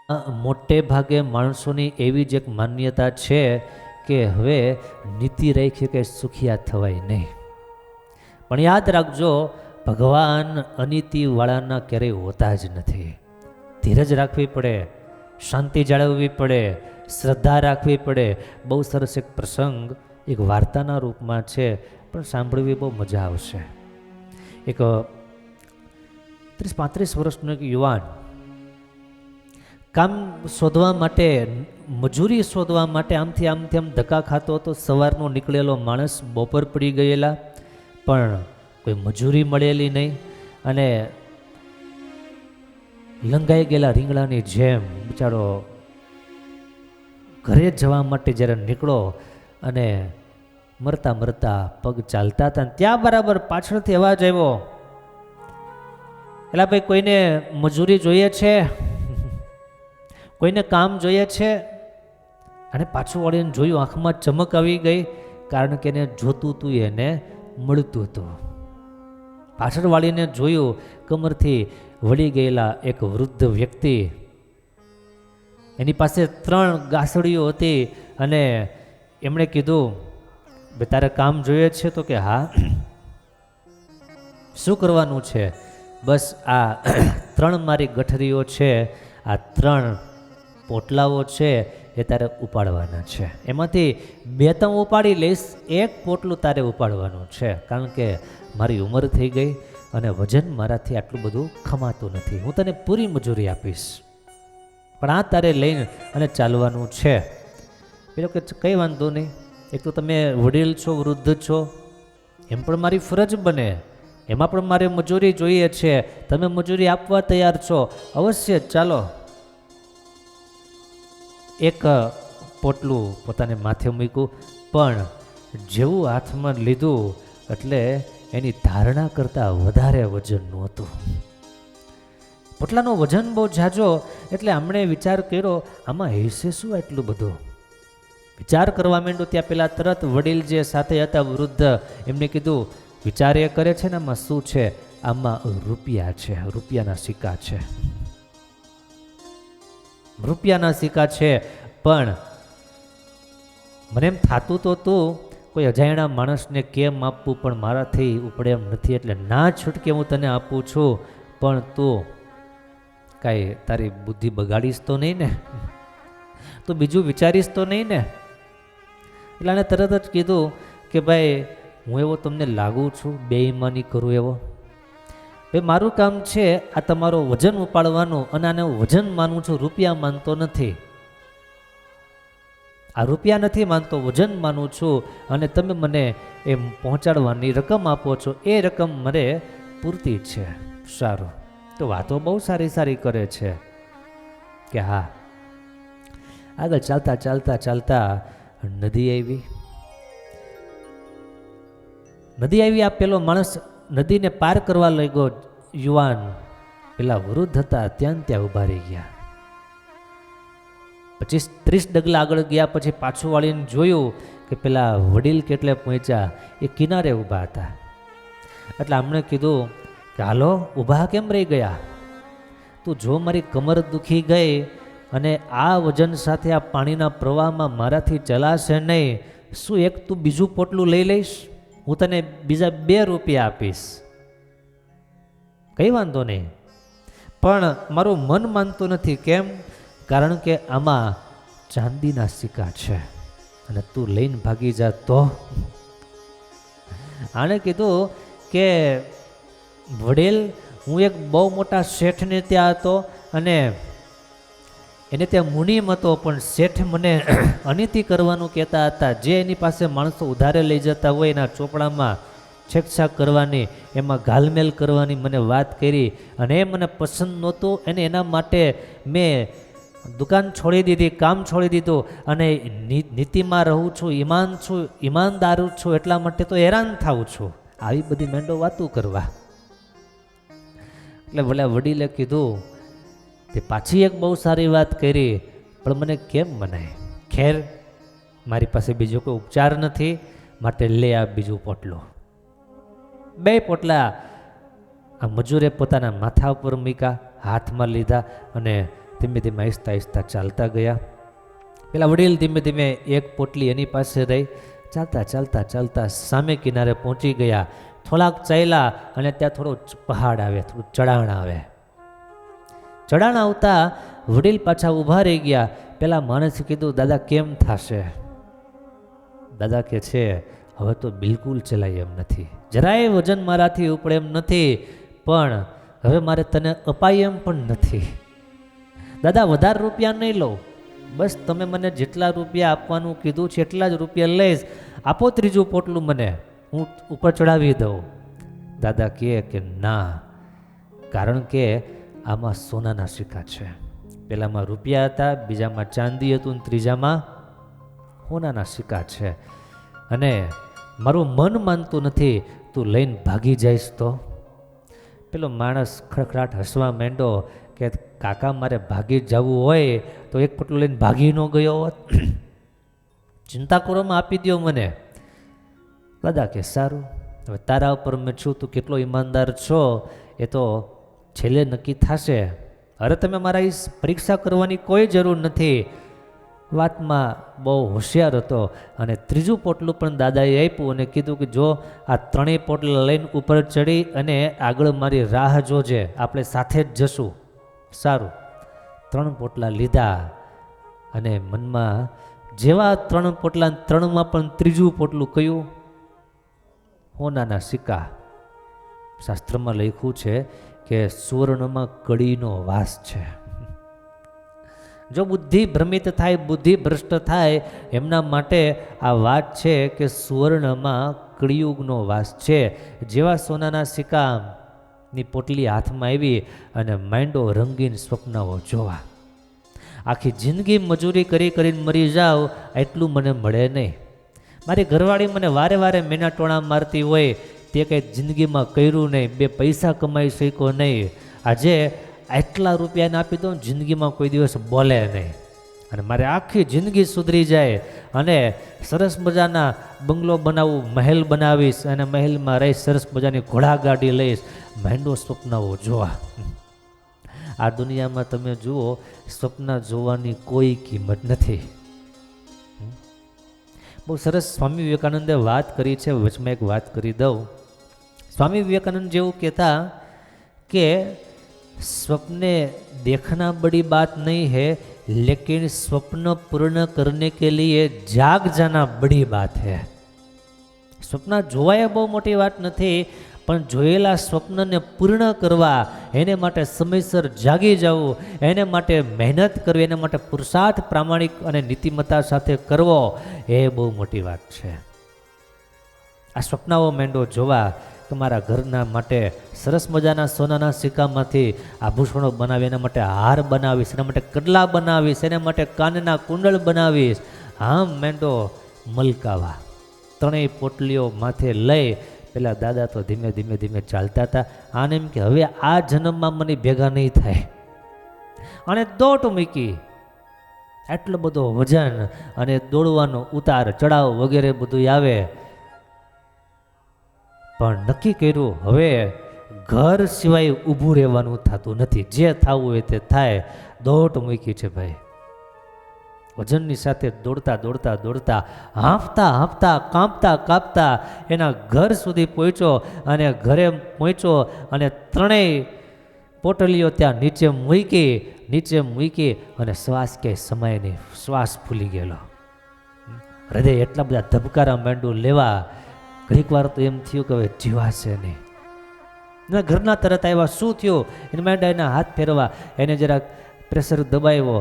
મોટે ભાગે માણસોની એવી જ એક માન્યતા છે કે હવે નીતિ રાખી કે સુખિયા થવાય નહીં. પણ યાદ રાખજો, ભગવાન અનીતિવાળાના ક્યારેય હોતા જ નથી. ધીરજ રાખવી પડે, શાંતિ જાળવવી પડે, શ્રદ્ધા રાખવી પડે. બહુ સરસ એક પ્રસંગ એક વાર્તાના રૂપમાં છે, પણ સાંભળવી બહુ મજા આવશે. એક 30-35 વર્ષનો એક યુવાન કામ શોધવા માટે, મજૂરી શોધવા માટે આમથી આમ ધક્કા ખાતો હતો. સવારનો નીકળેલો માણસ, બપોર પડી ગયેલા, પણ કોઈ મજૂરી મળેલી નહીં. અને લંગાઈ ગયેલા રીંગણાની જેમ બિચારો ઘરે જવા માટે જ્યારે નીકળો અને મરતા મરતા પગ ચાલતા હતા, ત્યાં બરાબર પાછળથી અવાજ આવ્યો, એલા ભાઈ, કોઈને મજૂરી જોઈએ છે? કોઈને કામ જોઈએ છે? અને પાછું વળીને જોયું, આંખમાં ચમક આવી ગઈ, કારણ કે એને જોતું હતું એને મળતું હતું. પાછળ વાળીને જોયું, કમરથી વળી ગયેલા એક વૃદ્ધ વ્યક્તિ, એની પાસે 3 ગાસડીઓ હતી. અને એમણે કીધું, બે તારે કામ જોઈએ છે? તો કે હા. શું કરવાનું છે? બસ આ 3 મારી ગઠરીઓ છે, આ 3 પોટલાઓ છે, એ તારે ઉપાડવાના છે. એમાંથી 2-3 ઉપાડી લઈશ, 1 પોટલું તારે ઉપાડવાનું છે, કારણ કે મારી ઉંમર થઈ ગઈ અને વજન મારાથી આટલું બધું ખમાતું નથી. હું તને પૂરી મજૂરી આપીશ, પણ આ તારે લઈને અને ચાલવાનું છે. પેલો કે કંઈ વાંધો નહીં, એક તો તમે વડીલ છો, વૃદ્ધ છો, એમ પણ મારી ફરજ બને, એમાં પણ મારે મજૂરી જોઈએ છે. તમે મજૂરી આપવા તૈયાર છો? અવશ્ય, ચાલો. એક પોટલું પોતાને માથે મૂક્યું, પણ જેવું હાથમાં લીધું એટલે એની ધારણા કરતાં વધારે વજનનું હતું. પોટલાનું વજન બહુ ઝાઝો, એટલે આમણે વિચાર કર્યો, આમાં હશે શું એટલું બધું? વિચાર કરવા માંડ્યો ત્યાં પેલા તરત વડીલ જે સાથે હતા, વૃદ્ધ, એમને કીધું, વિચાર એ કરે છે ને આમાં શું છે? આમાં રૂપિયા છે, રૂપિયાના સિક્કા છે, રૂપિયાના સિક્કા છે. પણ મને એમ થતું તો તું કોઈ અજાણ્યા માણસને કેમ આપવું, પણ મારાથી ઉપડે એમ નથી, એટલે ના છૂટકે હું તને આપું છું. પણ તું કાંઈ તારી બુદ્ધિ બગાડીશ તો નહીં ને? તું બીજું વિચારીશ તો નહીં ને? એટલે આને તરત જ કીધું કે ભાઈ, હું એવો તમને લાગુ છું બેઈમાની કરું એવો? ભાઈ, મારું કામ છે આ તમારો વજન ઉપાડવાનું, અને આને હું વજન માનું છું, રૂપિયા માનતો નથી. આ રૂપિયા નથી માનતો, વજન માનું છું. અને તમે મને એમ પહોંચાડવાની રકમ આપો છો, એ રકમ મને પૂરતી છે. સારું, તો વાતો બહુ સારી સારી કરે છે કે હા. આગળ ચાલતા ચાલતા ચાલતા નદી આવી. નદી આવી, આ પેલો માણસ નદીને પાર કરવા લાગ્યો. યુવાન પેલા વૃદ્ધ હતા ત્યાં ઊભા રહી ગયા. 25-30 ડગલા આગળ ગયા પછી પાછું વાળીને જોયું કે પેલા વડીલ કેટલે પહોંચ્યા, એ કિનારે ઊભા હતા. એટલે આમણે કીધું કે હાલો, ઊભા કેમ રહી ગયા? તું જો, મારી કમર દુખી ગઈ અને આ વજન સાથે આ પાણીના પ્રવાહમાં મારાથી ચલાશે નહીં. શું એક તું બીજું પોટલું લઈ લઈશ? હું તને બીજા 2 રૂપિયા આપીશ, કંઈ વાંધો નહીં. પણ મારું મન માનતું નથી. કેમ? કારણ કે આમાં ચાંદીના સિક્કા છે, અને તું લઈને ભાગી જા તો? આણે કીધું કે વડીલ, હું એક બહુ મોટા શેઠને ત્યાં હતો, અને એને ત્યાં મુનિમ હતો, પણ શેઠ મને અનીતિ કરવાનું કહેતા હતા. જે એની પાસે માણસો ઉધારે લઈ જતા હોય એના ચોપડામાં છેકછાક કરવાની, એમાં ઘાલમેલ કરવાની મને વાત કરી, અને એ મને પસંદ નહોતું. અને એના માટે મેં દુકાન છોડી દીધી, કામ છોડી દીધું, અને નીતિમાં રહું છું, ઈમાનદાર છું, એટલા માટે તો હેરાન થાઉં છું. આવી બધી મેંડો વાતું કરવા. એટલે ભલે વડીલે કીધું, તે પાછી એક બહુ સારી વાત કરી, પણ મને કેમ મનાય? ખેર, મારી પાસે બીજો કોઈ ઉપચાર નથી, માટે લે આ બીજું પોટલું. 2 પોટલા આ મજૂરે પોતાના માથા ઉપર મૂક્યા, હાથમાં લીધા, અને ધીમે ધીમે આહિસ્તા આહિસ્તા ચાલતા ગયા. પેલા વડીલ ધીમે ધીમે એક પોટલી એની પાસે રહી. ચાલતા ચાલતા ચાલતા સામે કિનારે પહોંચી ગયા. થોડાક ચાલ્યા અને ત્યાં થોડો પહાડ આવે, થોડું ચઢાણ આવે. ચઢાણ આવતા વડીલ પાછા ઊભા રહી ગયા. પેલા માણસે કીધું, દાદા કેમ થશે? દાદા કે છે, હવે તો બિલકુલ ચલાય એમ નથી, જરાય વજન મારાથી ઉપડે એમ નથી, પણ હવે મારે તને અપાય એમ પણ નથી. દાદા વધારે રૂપિયા નહીં લઉં, બસ તમે મને જેટલા રૂપિયા આપવાનું કીધું છે એટલા જ રૂપિયા લઈશ. આપો ત્રીજું પોટલું મને, હું ઉપર ચડાવી દઉં. દાદા કહે કે ના, કારણ કે આમાં સોનાના સિક્કા છે. પહેલામાં રૂપિયા હતા, બીજામાં ચાંદી હતું, ત્રીજામાં સોનાના સિક્કા છે. અને મારું મન માનતું નથી, તું લઈને ભાગી જઈશ તો? પેલો માણસ ખડખડાટ હસવા માંડ્યો કે કાકા મારે ભાગી જવું હોય તો એક પોટલું લઈને ભાગી ન ગયો હોત, ચિંતા કરવામાં આપી દો મને. દાદા કે સારું, હવે તારા ઉપર મેં છું, તું કેટલો ઈમાનદાર છો એ તો છેલ્લે નક્કી થશે. અરે તમે મારા પરીક્ષા કરવાની કોઈ જરૂર નથી. વાતમાં બહુ હોશિયાર હતો અને ત્રીજું પોટલું પણ દાદાએ આપ્યું અને કીધું કે જો આ ત્રણેય પોટલા લઈને ઉપર ચડી અને આગળ મારી રાહ જોજે, આપણે સાથે જ જશું. સારું, 3 પોટલા લીધા અને મનમાં જેવા 3 પોટલા, 3માં પણ ત્રીજું પોટલું કયું? સોનાના સિક્કા. શાસ્ત્રમાં લખ્યું છે કે સુવર્ણમાં કડીનો વાસ છે. જો બુદ્ધિ ભ્રમિત થાય, બુદ્ધિ ભ્રષ્ટ થાય, એમના માટે આ વાત છે કે સુવર્ણમાં કળિયુગનો વાસ છે. જેવા સોનાના સિક્કાની પોટલી હાથમાં આવી અને માંડો રંગીન સ્વપ્નાઓ જોવા. આખી જિંદગી મજૂરી કરી કરીને મરી જાઓ એટલું મને મળે નહીં. મારી ઘરવાળી મને વારે વારે મેના ટોણા મારતી હોય, તે કંઈ જિંદગીમાં કર્યું નહીં, 2 પૈસા કમાઈ શક્યો નહીં. આજે આટલા રૂપિયાને આપી દઉં, જિંદગીમાં કોઈ દિવસ બોલે નહીં. અને મારે આખી જિંદગી સુધરી જાય અને સરસ મજાના બંગલો બનાવું, મહેલ બનાવીશ અને મહેલમાં રહીશ, સરસ મજાની ઘોડાગાડી લઈશ, માંડો સ્વપ્નાઓ જોવા. આ દુનિયામાં તમે જુઓ, સ્વપ્ન જોવાની કોઈ કિંમત નથી. બહુ સરસ સ્વામી વિવેકાનંદે વાત કરી છે, વચમાં એક વાત કરી દઉં. સ્વામી વિવેકાનંદ જેવું કહેતા કે स्वप्ने देखना बड़ी बात नहीं है, लेकिन स्वप्न पूर्ण करने के लिए जाग जाना बड़ी बात है. स्वप्न જોવાય બહુ મોટી વાત નથી, પણ જોયેલા સ્વપ્નને પૂર્ણ કરવા એને માટે સમયસર જાગી જવું, એને માટે મહેનત કરવી, એના માટે પુરુષાર્થ પ્રામાણિક અને નીતિમત્તા સાથે કરવો, એ બહુ મોટી વાત છે. આ સ્વપ્નાઓ મેંડો જોવા કે મારા ઘરના માટે સરસ મજાના સોનાના સિક્કામાંથી આભૂષણો બનાવી, એના માટે હાર બનાવીશ, એના માટે કડલા બનાવીશ, એના માટે કાનના કુંડળ બનાવીશ. આમ મેંડો મલકાવા. 3 પોટલીઓ માથે લઈ પેલા દાદા તો ધીમે ધીમે ધીમે ચાલતા હતા. આને એમ કે હવે આ જન્મમાં મને ભેગા નહીં થાય. અને દોટ મૂકી. એટલો બધો વજન અને દોડવાનો ઉતાર ચડાવ વગેરે બધું આવે, પણ નક્કી કર્યું હવે ઘર સિવાય ઊભું રહેવાનું થતું નથી, જે થવું હોય તે થાય. દોટ મૂકી છે ભાઈ. વજનની સાથે દોડતા દોડતા દોડતા, હાંફતા હાંફતા, કાંપતા કાંપતા એના ઘર સુધી પહોંચ્યો. અને ઘરે પહોંચ્યો અને 3 પોટલીઓ ત્યાં નીચે મૂકી અને શ્વાસ ક્યાંય સમય નહીં, શ્વાસ ફૂલી ગયેલો. હૃદય એટલા બધા ધબકારા માંડું લેવા, ઘણીક વાર તો એમ થયું કે હવે જીવાશે નહીં. ઘરના તરત આવ્યા, શું થયું? એને માંડા એના હાથ ફેરવા, એને જરાક પ્રેશર દબાવ્યો,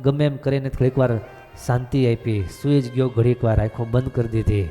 ગમે એમ કરીને ઘણીક વાર શાંતિ આપી, સૂઈ જ ગયો. ઘડીક વાર આંખો બંધ કરી દીધી.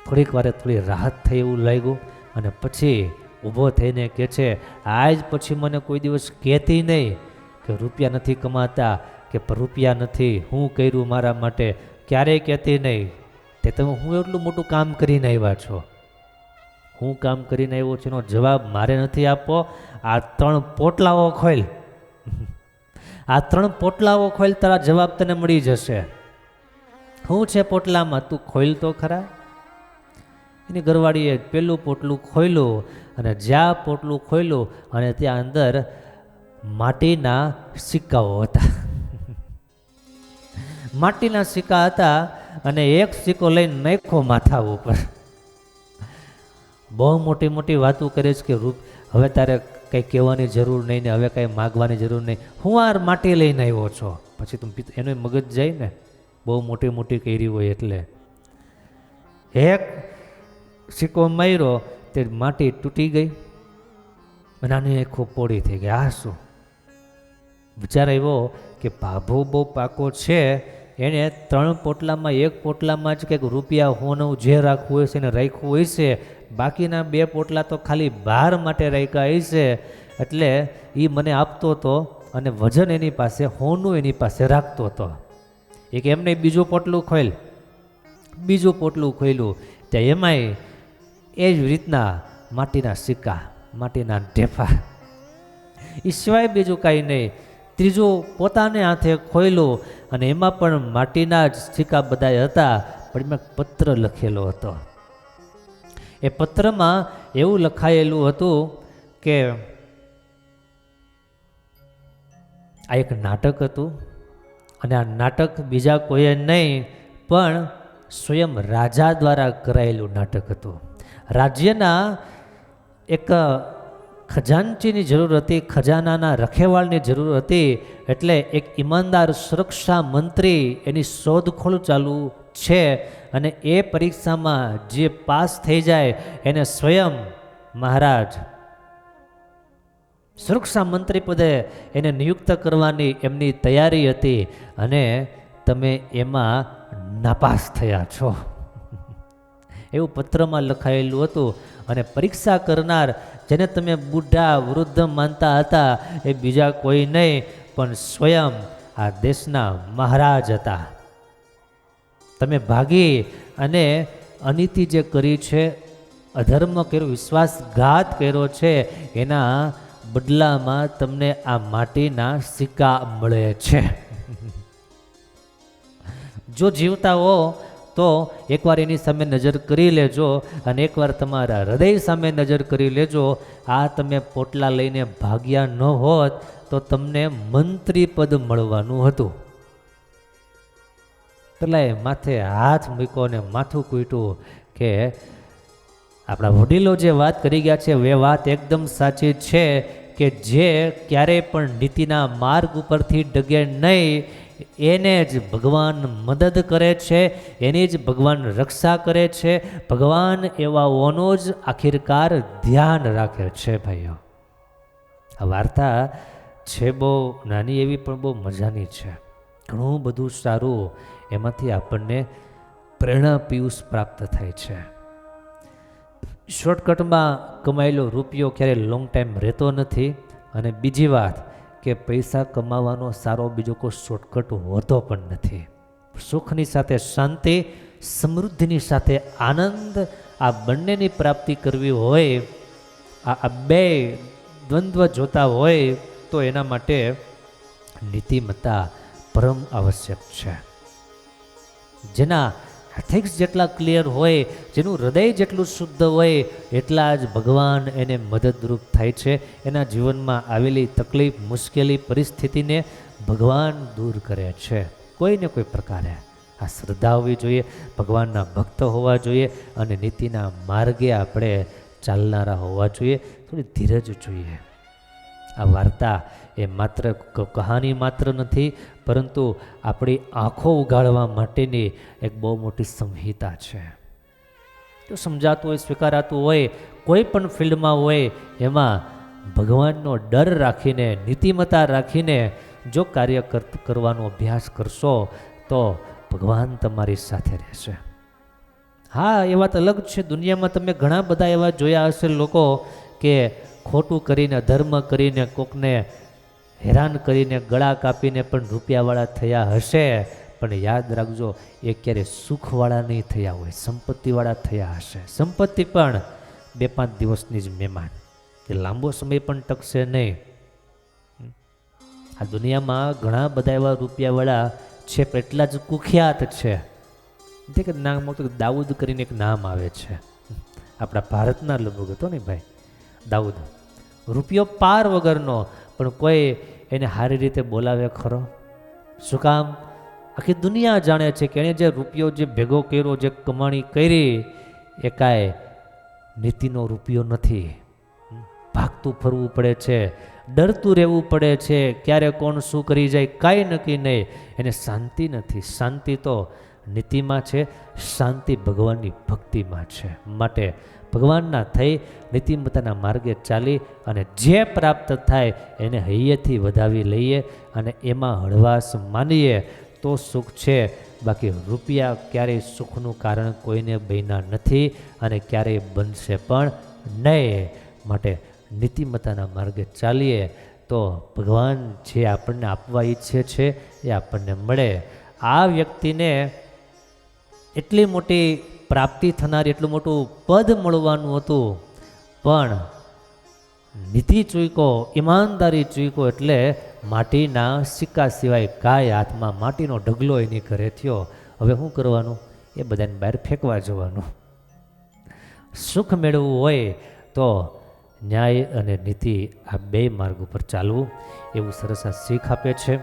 થોડીક વારે થોડી રાહત થઈ એવું લાગ્યું અને પછી ઊભો થઈને કહે છે, આજ પછી મને કોઈ દિવસ કહેતી નહીં કે રૂપિયા નથી કમાતા, કે રૂપિયા નથી, હું કર્યું મારા માટે, ક્યારેય કહેતી નહીં. તે તમે હું એટલું મોટું કામ કરીને આવ્યા છો, હું કામ કરીને આવ્યો છું એનો જવાબ મારે નથી આપવો. આ 3 પોટલાઓ ખોલ, આ 3 પોટલાઓ ખોલ, તારા જવાબ તને મળી જશે. શું છે પોટલામાં, તું ખોલ તો ખરા. એની ઘરવાળીએ પેલું પોટલું ખોલ્યું અને જ્યાં પોટલું ખોલ્યું અને ત્યાં અંદર માટીના સિક્કાઓ હતા. માટીના સિક્કા હતા અને એક સિક્કો લઈને નાખ્યો માથા ઉપર. બહુ મોટી મોટી વાતો કરે છે કે રૂપ હવે તારે કંઈ કહેવાની જરૂર નહીં ને હવે કંઈ માગવાની જરૂર નહીં, હું આ માટી લઈને આવ્યો છો. પછી તું એનો મગજ જાય ને, બહુ મોટી મોટી કરી હોય એટલે. એક સિક્કો માર્યો તે માટી તૂટી ગઈ અને આની આંખો પોળી થઈ ગઈ. આ શું? વિચાર આવ્યો કે ભાભો બહુ પાકો છે, એણે 3 પોટલામાં 1 પોટલામાં જ કંઈક રૂપિયા હોનું જે રાખવું હોય છે એને રાખ્યું હોય છે, બાકીના 2 પોટલા તો ખાલી બહાર માટે રાખ્યા હશે. એટલે એ મને આપતો હતો અને વજન એની પાસે, હોનું એની પાસે રાખતો હતો. એક એમને બીજું પોટલું ખોલ, બીજું પોટલું ખોલ્યું ત્યાં એમાંય એ જ રીતના માટીના સિક્કા, માટીના ઢેફા, એ સિવાય બીજું કાંઈ નહીં. ત્રીજું પોતાને હાથે ખોલ્યું અને એમાં પણ માટીના જ સિક્કા બધા હતા, પણ એમાં પત્ર લખેલો હતો. એ પત્રમાં એવું લખાયેલું હતું કે આ એક નાટક હતું અને આ નાટક બીજા કોઈએ નહીં પણ સ્વયં રાજા દ્વારા કરાયેલું નાટક હતું. રાજ્યના એક ખજાનચીની જરૂર હતી, ખજાનાના રખેવાળની જરૂર હતી, એટલે એક ઈમાનદાર સુરક્ષા મંત્રી એની શોધખોળ ચાલુ છે અને એ પરીક્ષામાં જે પાસ થઈ જાય એને સ્વયં મહારાજ સુરક્ષા મંત્રી પદે એને નિયુક્ત કરવાની એમની તૈયારી હતી અને તમે એમાં નાપાસ થયા છો એવું પત્રમાં લખાયેલું હતું. અને પરીક્ષા કરનાર જેને તમે બુઢા વૃદ્ધ માનતા હતા એ બીજા કોઈ નહીં પણ સ્વયં આ દેશના મહારાજ હતા. તમે ભાગી અને અનીતિ જે કરી છે, અધર્મ કર્યો, વિશ્વાસઘાત કર્યો છે, એના બદલામાં તમને આ માટીના સિક્કા મળે છે. જો જીવતા હો તો એકવાર એની સામે નજર કરી લેજો અને એકવાર તમારા હૃદય સામે નજર કરી લેજો. આ તમે પોટલા લઈને ભાગ્યા ન હોત તો તમને મંત્રી પદ મળવાનું હતું. પેલા માથે હાથ મૂક્યો ને માથું કૂટ્યું કે આપણા વડીલો જે વાત કરી ગયા છે એ વાત એકદમ સાચી છે કે જે ક્યારેય પણ નીતિના માર્ગ ઉપરથી ડગે નહીં, એને જ ભગવાન મદદ કરે છે, એની જ ભગવાન રક્ષા કરે છે. ભગવાન એવાઓનો જ આખિરકાર ધ્યાન રાખે છે. ભાઈઓ, આ વાર્તા છે બહુ નાની એવી પણ બહુ મજાની છે. ઘણું બધું સારું એમાંથી આપણને પ્રેરણા પિયુષ પ્રાપ્ત થાય છે. શોર્ટકટમાં કમાયેલો રૂપિયો ક્યારેય લોંગ ટાઈમ રહેતો નથી. અને બીજી વાત કે પૈસા કમાવાનો સારો બીજો કોઈ શોર્ટકટ હોતો પણ નથી. સુખની સાથે શાંતિ, સમૃદ્ધિની સાથે આનંદ, આ બંનેની પ્રાપ્તિ કરવી હોય, આ બે દ્વંદ્વ જોતા હોય તો એના માટે નીતિમત્તા પરમ આવશ્યક છે. જેના એથિક્સ જેટલા ક્લિયર હોય, જેનું હૃદય જેટલું શુદ્ધ હોય, એટલા જ ભગવાન એને મદદરૂપ થાય છે. એના જીવનમાં આવેલી તકલીફ, મુશ્કેલી, પરિસ્થિતિને ભગવાન દૂર કરે છે કોઈને કોઈ પ્રકારે. આ શ્રદ્ધા હોવી જોઈએ, ભગવાનના ભક્ત હોવા જોઈએ અને નીતિના માર્ગે આપણે ચાલનારા હોવા જોઈએ. થોડી ધીરજ જોઈએ. આ વાર્તા એ માત્ર કહાની માત્ર નથી, પરંતુ આપણી આંખો ઉગાડવા માટેની એક બહુ મોટી સંહિતા છે. જો સમજાતું હોય, સ્વીકારાતું હોય, કોઈ પણ ફિલ્ડમાં હોય, એમાં ભગવાનનો ડર રાખીને, નીતિમત્તા રાખીને જો કાર્ય કરવાનો અભ્યાસ કરશો તો ભગવાન તમારી સાથે રહેશે. હા, એ વાત અલગ છે. દુનિયામાં તમે ઘણા બધા એવા જોયા હશે લોકો કે ખોટું કરીને, અધર્મ કરીને, કોકને હેરાન કરીને, ગળા કાપીને પણ રૂપિયાવાળા થયા હશે. પણ યાદ રાખજો, એ ક્યારે સુખવાળા નહીં થયા હોય, સંપત્તિવાળા થયા હશે. સંપત્તિ પણ 2-5 દિવસની જ મહેમાન, એ લાંબો સમય પણ ટકશે નહીં. આ દુનિયામાં ઘણા બધા એવા રૂપિયાવાળા છે, પણ એટલા જ કુખ્યાત છે. જે કે નામ તો દાઉદ કરીને એક નામ આવે છે, આપણા ભારતના લગભગ હતો ને ભાઈ, દાઉદ. રૂપિયો પાર વગરનો, પણ કોઈ એને સારી રીતે બોલાવે ખરો? શું કામ? આખી દુનિયા જાણે છે કે એણે જે રૂપિયો જે ભેગો કર્યો, જે કમાણી કરી, એ કાંઈ નીતિનો રૂપિયો નથી. ભાગતું ફરવું પડે છે, ડરતું રહેવું પડે છે, ક્યારે કોણ શું કરી જાય કાંઈ નક્કી નહીં. એને શાંતિ નથી. શાંતિ તો નીતિમાં છે, શાંતિ ભગવાનની ભક્તિમાં છે. માટે ભગવાનના થઈ નીતિમત્તાના માર્ગે ચાલી અને જે પ્રાપ્ત થાય એને હૈયેથી વધાવી લઈએ અને એમાં હળવાશ માનીએ તો સુખ છે. બાકી રૂપિયા ક્યારેય સુખનું કારણ કોઈને બન્યા નથી અને ક્યારેય બનશે પણ નહીં. માટે નીતિમત્તાના માર્ગે ચાલીએ તો ભગવાન જે આપણને આપવા ઈચ્છે છે એ આપણને મળે. આ વ્યક્તિને એટલી મોટી પ્રાપ્તિ થનારી, એટલું મોટું પદ મળવાનું હતું, પણ નીતિ ચૂક્યો, ઈમાનદારી ચૂક્યો એટલે માટીના સિક્કા સિવાય કાંઈ હાથમાં માટીનો ઢગલો એની ઘરે થયો. હવે શું કરવાનું? એ બધાને બહાર ફેંકવા જવાનું. સુખ મેળવવું હોય તો ન્યાય અને નીતિ આ બે માર્ગ ઉપર ચાલવું, એવું સરસ આ શીખ આપે છે.